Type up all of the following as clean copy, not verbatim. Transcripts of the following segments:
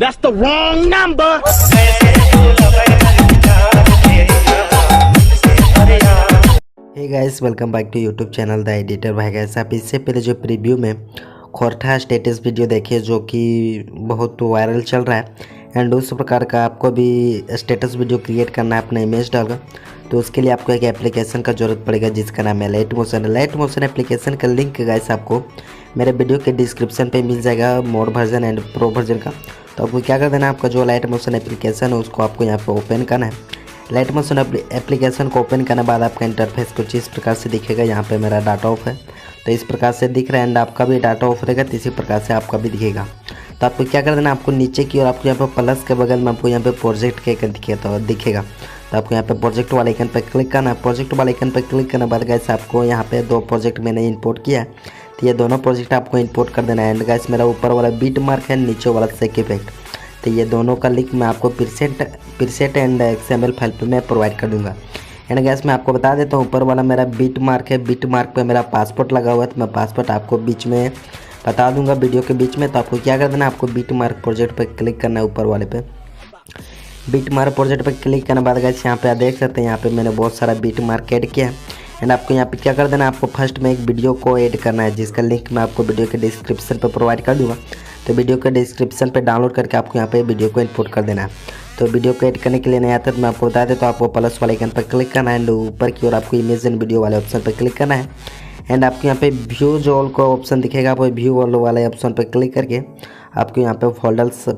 That's the wrong number. Hey guys, welcome back to YouTube channel the editor भाई। Guys, आप इससे पहले जो प्रीव्यू में खोरठा स्टेटस वीडियो देखिए जो कि बहुत वायरल चल रहा है एंड उस प्रकार का आपको भी स्टेटस वीडियो क्रिएट करना है अपना इमेज डालकर, तो उसके लिए आपको एक एप्लीकेशन का ज़रूरत पड़ेगा जिसका नाम है light motion. Light motion application का लिंक गाइस आपको मेरे वीडियो के डिस्क्रिप्शन पे मिल जाएगा, mode version and pro version का। तो आपको क्या कर देना है, आपका जो लाइट मोशन एप्लीकेशन है उसको आपको यहाँ पे ओपन करना है। लाइट मोशन एप्लीकेशन को ओपन करने के बाद आपका इंटरफेस कुछ इस प्रकार से दिखेगा। यहाँ पे मेरा डाटा ऑफ है तो इस प्रकार से दिख रहा है एंड आपका भी डाटा ऑफ रहेगा तो इसी प्रकार से आपका भी दिखेगा। तो आपको क्या कर देना, आपको नीचे की और आपको यहाँ पे प्लस के बगल में आपको यहाँ पे प्रोजेक्ट के दिखेगा। तो आपको यहाँ पे प्रोजेक्ट वाले आइकन पर क्लिक करना है। प्रोजेक्ट वाले आइकन पर क्लिक करने के बाद गाइस आपको यहाँ पे दो प्रोजेक्ट मैंने इंपोर्ट किया है, तो ये दोनों प्रोजेक्ट आपको इंपोर्ट कर देना है। एंड गाइस मेरा ऊपर वाला बीट मार्क है, नीचे वाला सेक इफेक्ट, तो ये दोनों का लिंक मैं आपको प्रीसेट एंड XML फाइल पे मैं प्रोवाइड कर दूंगा। एंड गैस मैं आपको बता देता हूँ, ऊपर वाला मेरा बीट मार्क है, बीट मार्क पे मेरा पासपोर्ट लगा हुआ है, तो मैं पासपोर्ट आपको बीच में बता दूंगा वीडियो के बीच में। तो आपको क्या कर देना, आपको बीट मार्क प्रोजेक्ट पे क्लिक करना है, ऊपर वाले पे बीट मार्क प्रोजेक्ट पे क्लिक करने के बाद गैस यहाँ पे आप देख सकते हैं यहाँ पे मैंने बहुत सारा बीट मार्क ऐड किया है। एंड आपको यहाँ पे क्या कर देना, आपको फर्स्ट में एक वीडियो को ऐड करना है जिसका लिंक मैं आपको वीडियो के डिस्क्रिप्शन पे प्रोवाइड कर दूंगा। तो वीडियो के डिस्क्रिप्शन पे डाउनलोड करके आपको यहाँ पे वीडियो को इंपोर्ट कर देना है। तो वीडियो को ऐड करने के लिए नहीं आता तो मैं आपको बता देता हूँ, आपको प्लस वाले आइकन पर क्लिक करना है एंड ऊपर की ओर आपको इमेज एंड वीडियो वाले ऑप्शन पर क्लिक करना है। एंड आपको यहाँ पे व्यूज ऑल का ऑप्शन दिखेगा, आपको व्यू ऑल वाले ऑप्शन पर क्लिक करके आपको यहाँ पे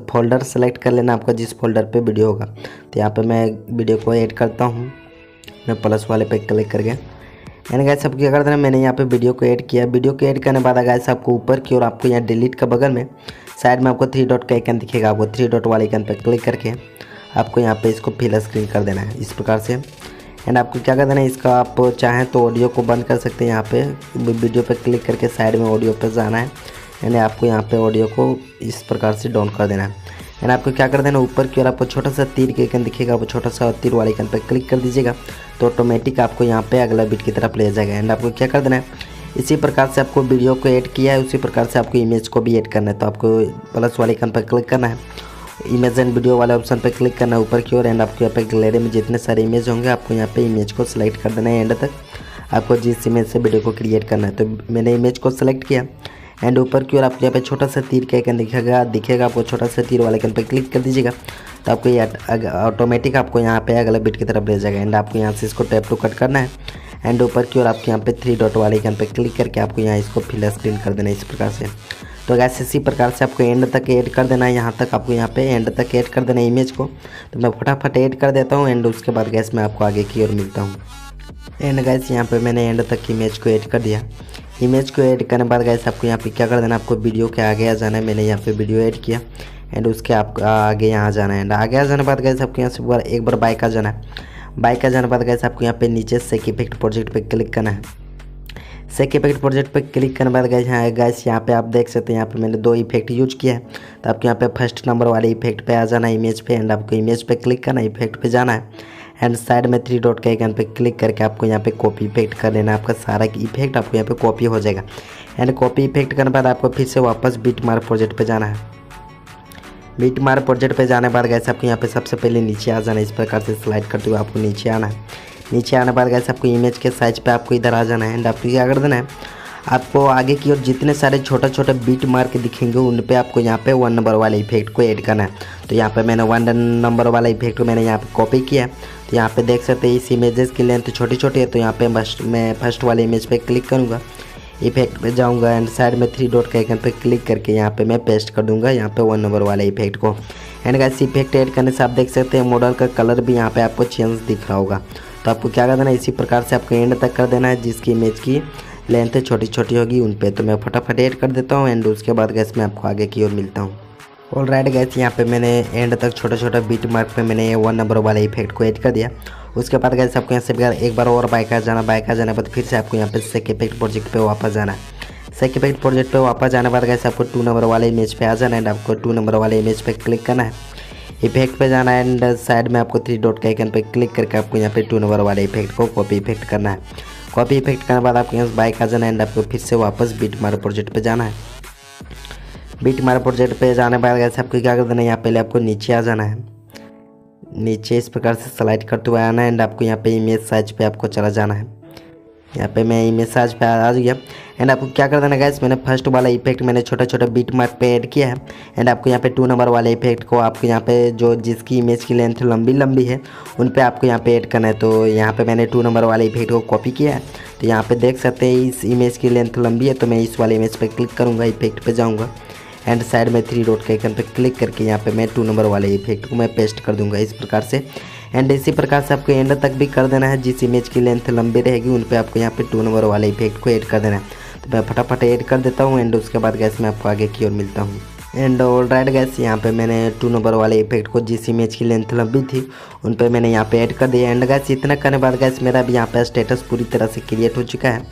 फोल्डर सेलेक्ट कर लेना आपका जिस फोल्डर पे वीडियो होगा। तो यहाँ पे मैं वीडियो को ऐड करता हूँ मैं प्लस वाले पे क्लिक करके। एंड गाइस आपको क्या कर देना, मैंने यहाँ पे वीडियो को ऐड किया। वीडियो को ऐड करने के बाद गाइस आपको ऊपर की ओर आपको यहाँ डिलीट का बगल में साइड में आपको 3 डॉट का आइकन दिखेगा, आपको 3 डॉट वाले आइकन पर क्लिक करके आपको यहाँ पे इसको फिल स्क्रीन कर देना है इस प्रकार से। एंड आपको क्या कर देना है, इसका आप चाहें तो ऑडियो को बंद कर सकते हैं। यहाँ पे वीडियो पे क्लिक करके साइड में ऑडियो पे जाना है एंड आपको यहाँ पे ऑडियो को इस प्रकार से डाउन कर देना है। एंड आपको क्या कर देना, ऊपर की ओर आपको छोटा सा तीर के आइकन दिखेगा, वो छोटा सा तीर वाले आइकन पर क्लिक कर दीजिएगा तो ऑटोमेटिक आपको यहाँ पे अगला बीट की तरफ ले जाएगा। एंड आपको क्या कर देना है, इसी प्रकार से आपको वीडियो को ऐड किया है उसी प्रकार से आपको इमेज को भी ऐड करना है। तो आपको प्लस वाले आइकन पर क्लिक करना है, इमेज एंड वीडियो वाले ऑप्शन पर क्लिक करना है ऊपर की ओर। एंड आपको यहाँ पे गैलरी में जितने सारे इमेज होंगे आपको यहाँ पे इमेज को सिलेक्ट कर देना है एंड तक आपको जिस इमेज से वीडियो को क्रिएट करना है। तो मैंने इमेज को सिलेक्ट किया एंड ऊपर की ओर आपको यहाँ पे छोटा सा तीर का आइकन दिखेगा आपको छोटा सा तीर वाले आइकन पे क्लिक कर दीजिएगा तो आपको ये ऑटोमेटिक आपको यहाँ पे अगला बीट की तरफ ले जाएगा। एंड आपको यहाँ से इसको टैप टू कट करना है एंड ऊपर की ओर आपको यहाँ पे 3 डॉट वाले आइकन पे क्लिक करके आपको यहाँ इसको फिल स्क्रीन कर देना है इस प्रकार से। तो गैस इसी प्रकार से आपको एंड तक ऐड कर देना है, यहाँ तक आपको यहाँ पे एंड तक ऐड कर देना है इमेज को। तो मैं फटाफट ऐड कर देता हूँ एंड उसके बाद गैस मैं आपको आगे की ओर मिलता हूँ। एंड गैस यहाँ पे मैंने एंड तक इमेज को ऐड कर दिया। इमेज को ऐड करने के बाद गैस आपको यहाँ पे क्या कर देना, आपको वीडियो के आगे आ जाना है। मैंने यहाँ पे वीडियो ऐड किया एंड उसके आप आगे यहाँ जाना है। एंड आगे आ जाने के बाद गैस आपको यहाँ से एक बार बाइक आ जाना है। बाइक आ जाने के बाद गैस आपको यहाँ पे नीचे सेक इफेक्ट प्रोजेक्ट पे क्लिक करना है। सेक इफेक्ट प्रोजेक्ट पे क्लिक करने के बाद गैस यहाँ पे आप देख सकते हैं यहाँ पे मैंने 2 इफेक्ट यूज किया है। तो आपको यहाँ पे फर्स्ट नंबर वाले इफेक्ट पे आ जाना है इमेज पे एंड आपको इमेज पे क्लिक करना है, इफेक्ट पे जाना है एंड साइड में 3 डॉट के आइकन पे क्लिक करके आपको यहाँ पे कॉपी इफेक्ट कर लेना है। आपका सारा इफेक्ट आपको यहाँ पे कॉपी हो जाएगा। एंड कॉपी इफेक्ट करने के बाद आपको फिर से वापस बीट मार्क प्रोजेक्ट पे जाना है। बीट मार्क प्रोजेक्ट पे जाने के बाद गैस आपको यहाँ पे सबसे पहले नीचे आ जाना है, इस प्रकार से स्लाइड करते हुए आपको नीचे आना है। नीचे आने के बाद गैस आपको इमेज के साइज पे आपको इधर आ जाना है एंड आपको क्या कर देना है, आपको आगे की ओर जितने सारे छोटे छोटे बीट मार्क दिखेंगे उन पे आपको यहाँ पे 1 नंबर वाले इफेक्ट को ऐड करना है। तो यहाँ पे मैंने 1 नंबर वाला इफेक्ट को मैंने यहाँ पे कॉपी किया। तो यहाँ पे देख सकते हैं इस इमेजेस की लेंथ छोटी छोटी है, तो यहाँ पे मैं फर्स्ट वाले इमेज पे क्लिक करूँगा, इफेक्ट पे जाऊँगा एंड साइड में 3 डॉट के आइकन पे क्लिक करके यहाँ पे मैं पेस्ट कर दूँगा यहाँ पे 1 नंबर वाले इफेक्ट को। एंड गाइस इफेक्ट ऐड करने से आप देख सकते हैं मॉडल का कलर भी यहाँ पे आपको चेंज दिख रहा होगा। तो आपको क्या कर देना है, इसी प्रकार से आपको एंड तक कर देना है जिसकी इमेज की लेंथ छोटी छोटी होगी उन पे। तो मैं फटाफट ऐड कर देता हूँ एंड उसके बाद गैस मैं आपको आगे की ओर मिलता हूँ। ऑलराइट गैस यहाँ पे मैंने एंड तक छोटा छोटा बीट मार्क पे मैंने ये 1 नंबर वाले इफेक्ट को ऐड कर दिया। उसके बाद गैस आपको यहाँ से एक बार और बाइक आ जाना, बाइक आ जाने के बाद फिर से आपको यहाँ पे सेक इफेक्ट प्रोजेक्ट पे वापस जाना है। सेक इफेक्ट प्रोजेक्ट पे वापस जाने के बाद गैस आपको 2 नंबर वाले इमेज पे आ जाना है एंड आपको 2 नंबर वाले इमेज पे क्लिक करना है, इफेक्ट पे जाना है एंड साइड में आपको 3 डॉट के आइकन पे क्लिक करके आपको यहाँ पे 2 नंबर वाले इफेक्ट को कॉपी इफेक्ट करना है। कॉपी इफेक्ट करने के बाद आपको यहाँ बाइक आ जाना है एंड आपको फिर से वापस बीट मार्क प्रोजेक्ट पे जाना है। बीट मार्क प्रोजेक्ट पे जाने के बाद गैस आपको क्या कर देना है, यहाँ पहले आपको नीचे आ जाना है, नीचे इस प्रकार से स्लाइड करते हुए आना है एंड आपको यहाँ पे इमेज साइज पे आपको चला जाना है। यहाँ पे मैं इमेज साइज पे आ गया एंड आपको क्या कर देना गाइस, मैंने फर्स्ट वाला इफेक्ट मैंने छोटा छोटा बीट मार्क पे ऐड किया है एंड आपको यहाँ पे 2 नंबर वाले इफेक्ट को आपको यहाँ पे जो जिसकी इमेज की लेंथ लंबी लंबी है उन पे आपको यहाँ पे ऐड करना है। तो यहाँ पे मैंने 2 नंबर वाले इफेक्ट को कॉपी किया है। तो यहाँ पे देख सकते हैं इस इमेज की लेंथ लंबी है, तो मैं इस वाले इमेज पर क्लिक करूँगा, इफेक्ट पर जाऊँगा एंड साइड में 3 डॉट के आइकन पे क्लिक करके यहाँ पे मैं 2 नंबर वाले इफेक्ट को मैं पेस्ट कर दूंगा इस प्रकार से। एंड इसी प्रकार से आपको एंड तक भी कर देना है, जिस इमेज की लेंथ लंबी रहेगी उन पे आपको यहाँ पे 2 नंबर वाले इफेक्ट को ऐड कर देना है। तो मैं फटाफट ऐड कर देता हूँ एंड उसके बाद गैस मैं आपको आगे की ओर मिलता हूँ। एंड ऑलराइट गैस, यहाँ पे मैंने 2 नंबर वाले इफेक्ट को जिस इमेज की लेंथ लंबी थी उन पे मैंने यहाँ पे ऐड कर दिया। एंड गैस इतना करने बाद गैस मेरा भी यहाँ पे स्टेटस पूरी तरह से क्रिएट हो चुका है।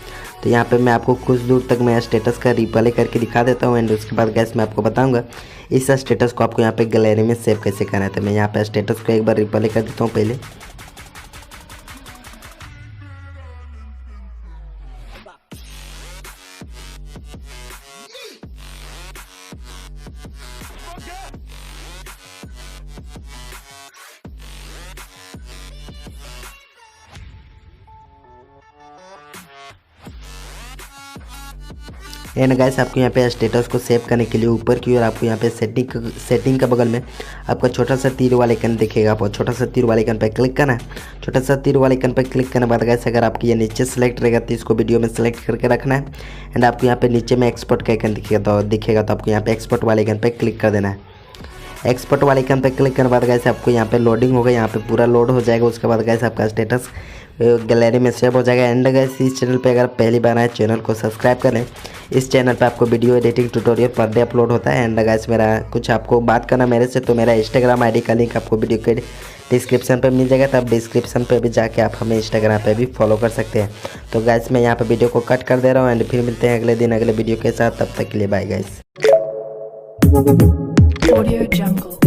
तो यहाँ पे मैं आपको कुछ दूर तक मैं स्टेटस का रिप्ले करके दिखा देता हूँ एंड उसके बाद गैस मैं आपको बताऊँगा इस स्टेटस को आपको यहाँ पे गैलरी में सेव कैसे करना है। तो मैं यहाँ पे स्टेटस को एक बार रिप्ले कर देता हूँ पहले। एंड गाइस आपको यहाँ पे स्टेटस को सेव करने के लिए ऊपर की ओर आपको यहाँ पे सेटिंग का बगल में आपका छोटा सा तीर वाले आइकन दिखेगा, आपको छोटा सा तीर वाले आइकन पे क्लिक करना है। छोटा सा तीर वाले आइकन पे क्लिक करने के बाद गाइस अगर आपकी ये नीचे सेलेक्ट रहेगा तो इसको वीडियो में सेलेक्ट करके रखना है एंड आपको यहाँ पे नीचे में एक्सपोर्ट का आइकन दिखेगा तो आपको यहाँ पे एक्सपोर्ट वाले आइकन पे क्लिक कर देना है। एक्सपोर्ट वाले आइकन पे क्लिक करने के बाद गाइस आपको यहाँ पे लोडिंग होगा, यहाँ पे पूरा लोड हो जाएगा। उसके बाद गाइस आपका स्टेटस गैलरी में सेव हो जाएगा। एंड गाइस इस चैनल पे अगर पहली बार आए चैनल को सब्सक्राइब करें। इस चैनल पे आपको video editing tutorial per day upload होता है। एंड गाइस मेरा कुछ आपको बात करना मेरे से, तो मेरा इंस्टाग्राम आईडी का लिंक आपको वीडियो के डिस्क्रिप्शन पे मिल जाएगा, तब डिस्क्रिप्शन पे भी जाके आप हमें इंस्टाग्राम पे भी फॉलो कर सकते हैं। तो गाइस मैं यहाँ पे वीडियो को कट कर दे रहा हूँ एंड फिर मिलते हैं अगले दिन अगले वीडियो के साथ। तब तक के लिए बाय गाइस। Audio Jungle.